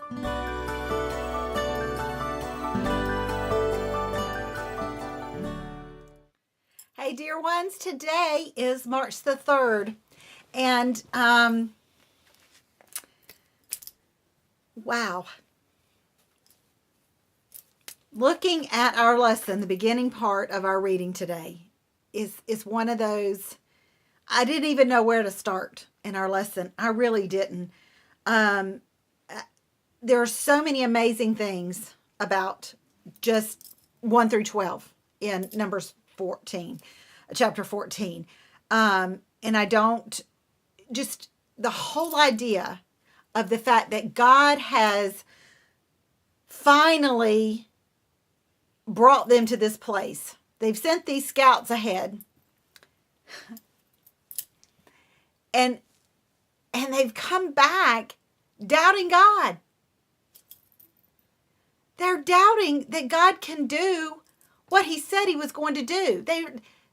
Hey, dear ones, today is March the 3rd, and wow. Looking at our lesson, the beginning part of our reading today is one of those, I didn't even know where to start in our lesson. I really didn't. Um, there are so many amazing things about just 1 through 12 in Numbers 14, chapter 14. And I don't, just the whole idea of the fact that God has finally brought them to this place. They've sent these scouts ahead. And they've come back doubting God. They're doubting that God can do what he said he was going to do.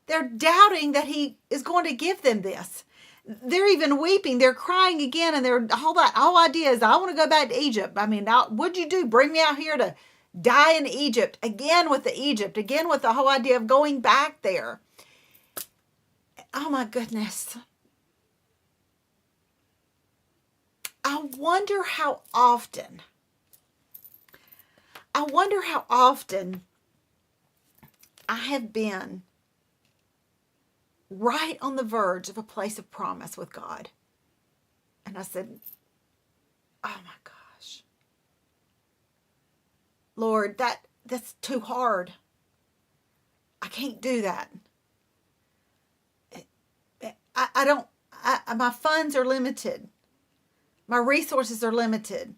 They're doubting that he is going to give them this. They're even weeping. They're crying again, and their whole idea is, I want to go back to Egypt. I mean, what'd you do? Bring me out here to die in Egypt? Again with the whole idea of going back there. Oh my goodness. I wonder how often I have been right on the verge of a place of promise with God. And I said, oh my gosh, Lord, that's too hard. I can't do that. My funds are limited. My resources are limited.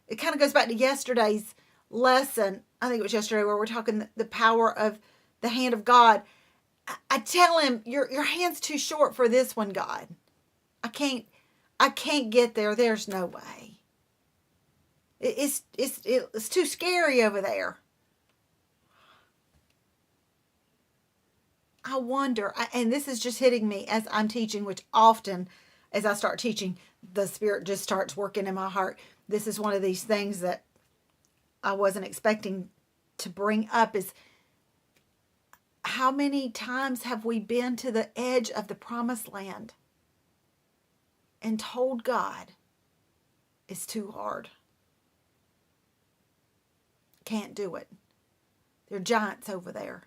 It kind of goes back to yesterday's lesson. I think it was yesterday where we're talking the power of the hand of God. I tell him, your hand's too short for this one, God. I can't get there. There's no way. It's too scary over there. I wonder, and this is just hitting me as I'm teaching, which often as I start teaching, the Spirit just starts working in my heart. This is one of these things that I wasn't expecting to bring up, is how many times have we been to the edge of the promised land and told God it's too hard? Can't do it. There are giants over there.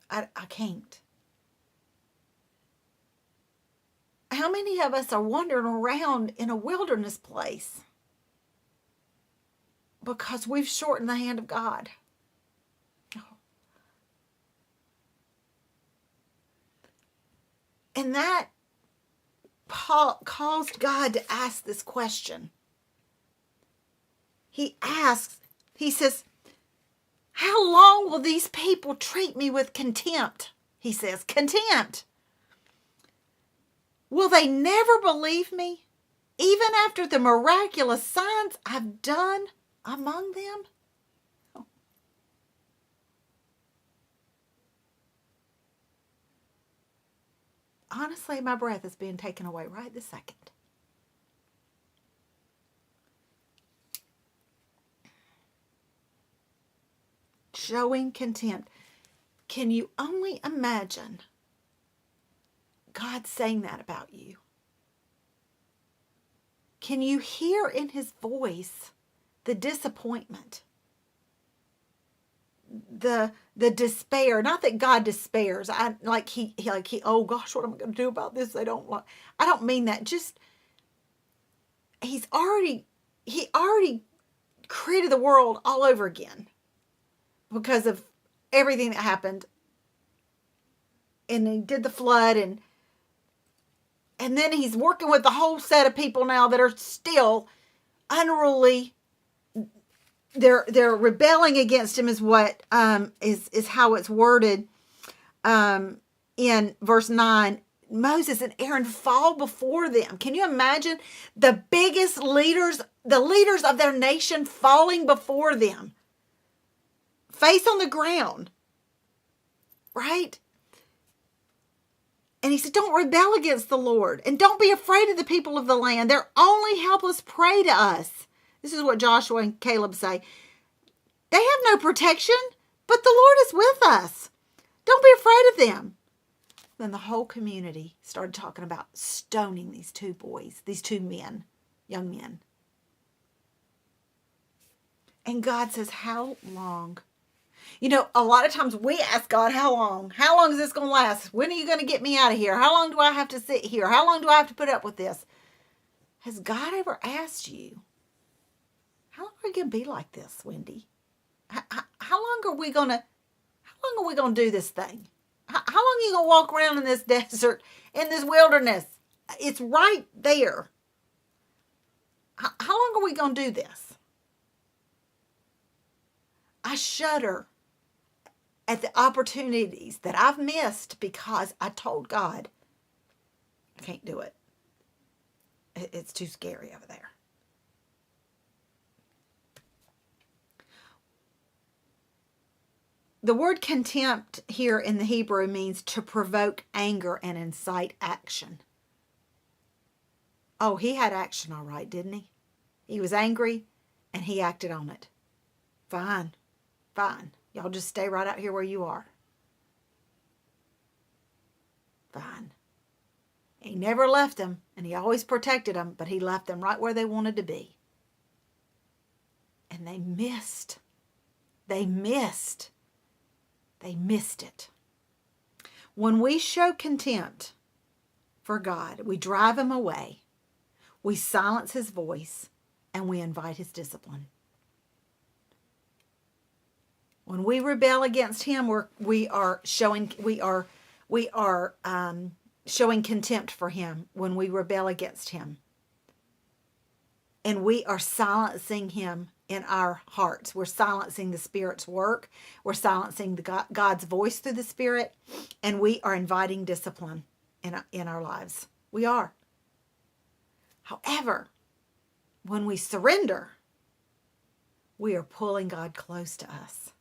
I can't. How many of us are wandering around in a wilderness place because we've shortened the hand of God? And that caused God to ask this question. He says, how long will these people treat me with contempt? He says, contempt. Will they never believe me, even after the miraculous signs I've done among them? Honestly, my breath is being taken away right this second. Showing contempt. Can you only imagine God saying that about you? Can you hear in his voice the disappointment, the despair? Not that God despairs. Oh gosh, what am I going to do about this? I don't mean that. Just he already created the world all over again because of everything that happened. And he did the flood, and then he's working with the whole set of people now that are still unruly. They're rebelling against him, is what is how it's worded in verse 9. Moses and Aaron fall before them. Can you imagine the biggest leaders, the leaders of their nation, falling before them, face on the ground, right? And he said, don't rebel against the Lord. And don't be afraid of the people of the land. They're only helpless prey to us. This is what Joshua and Caleb say. They have no protection, but the Lord is with us. Don't be afraid of them. Then the whole community started talking about stoning these two boys, these two men, young men. And God says, how long? You know, a lot of times we ask God, how long? How long is this going to last? When are you going to get me out of here? How long do I have to sit here? How long do I have to put up with this? Has God ever asked you, how long are you going to be like this, Wendy? How long are we going to do this thing? How long are you going to walk around in this desert, in this wilderness? It's right there. How long are we going to do this? I shudder at the opportunities that I've missed because I told God, I can't do it. It's too scary over there. The word contempt here in the Hebrew means to provoke anger and incite action. Oh, he had action all right, didn't he? He was angry and he acted on it. Fine. Y'all just stay right out here where you are. Fine. He never left them, and he always protected them, but he left them right where they wanted to be. And they missed. They missed it. When we show contempt for God, we drive him away, we silence his voice, and we invite his discipline. When we rebel against him, we are showing contempt for him when we rebel against him. And we are silencing him in our hearts. We're silencing the Spirit's work. We're silencing God's voice through the Spirit. And we are inviting discipline in our lives. We are. However, when we surrender, we are pulling God close to us.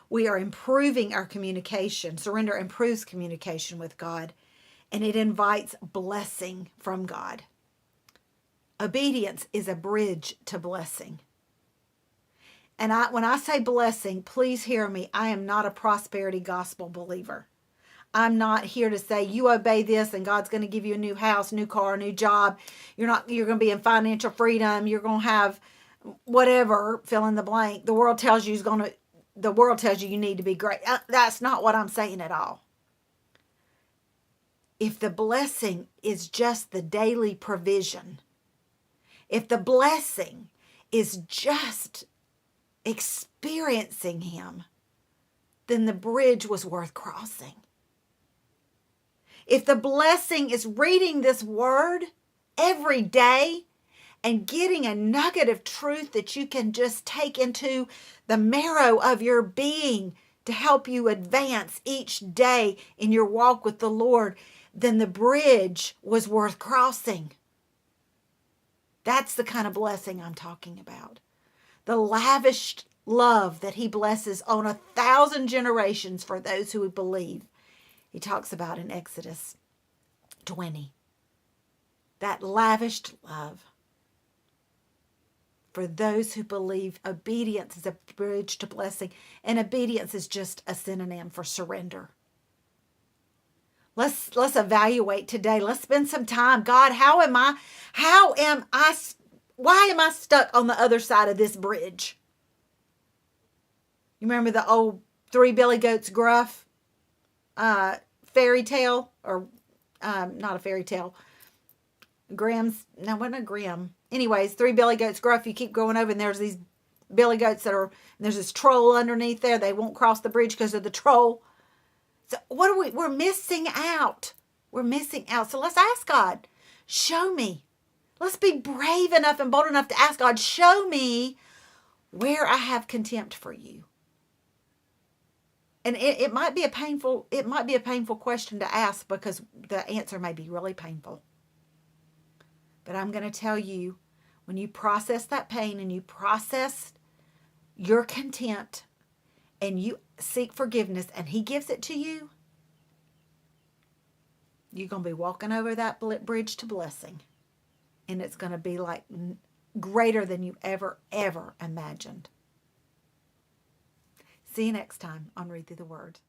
We are improving our communication. Surrender improves communication with God, and it invites blessing from God. Obedience is a bridge to blessing. And when I say blessing, please hear me. I am not a prosperity gospel believer. I'm not here to say you obey this and God's going to give you a new house, new car, new job. You're going to be in financial freedom. You're going to have whatever, fill in the blank. The world tells you you need to be great. That's not what I'm saying at all. If the blessing is just the daily provision, if the blessing is just experiencing him, then the bridge was worth crossing. If the blessing is reading this word every day and getting a nugget of truth that you can just take into the marrow of your being to help you advance each day in your walk with the Lord, then the bridge was worth crossing. That's the kind of blessing I'm talking about. The lavished love that he blesses on 1,000 generations for those who believe. He talks about in Exodus 20. That lavished love. For those who believe, obedience is a bridge to blessing. And obedience is just a synonym for surrender. Let's evaluate today. Let's spend some time. God, why am I stuck on the other side of this bridge? You remember the old Three Billy Goats Gruff fairy tale? Or not a fairy tale. Wasn't a Grimm. Anyways, Three Billy Goats Gruff. You keep going over and there's these billy goats there's this troll underneath there. They won't cross the bridge because of the troll. So we're missing out. We're missing out. So let's ask God, show me. Let's be brave enough and bold enough to ask God, show me where I have contempt for you. And it might be a painful question to ask because the answer may be really painful. But I'm going to tell you, when you process that pain and you process your contempt and you seek forgiveness and he gives it to you, You're going to be walking over that bridge to blessing. And it's going to be like greater than you ever imagined. See you next time on Read Through the Word.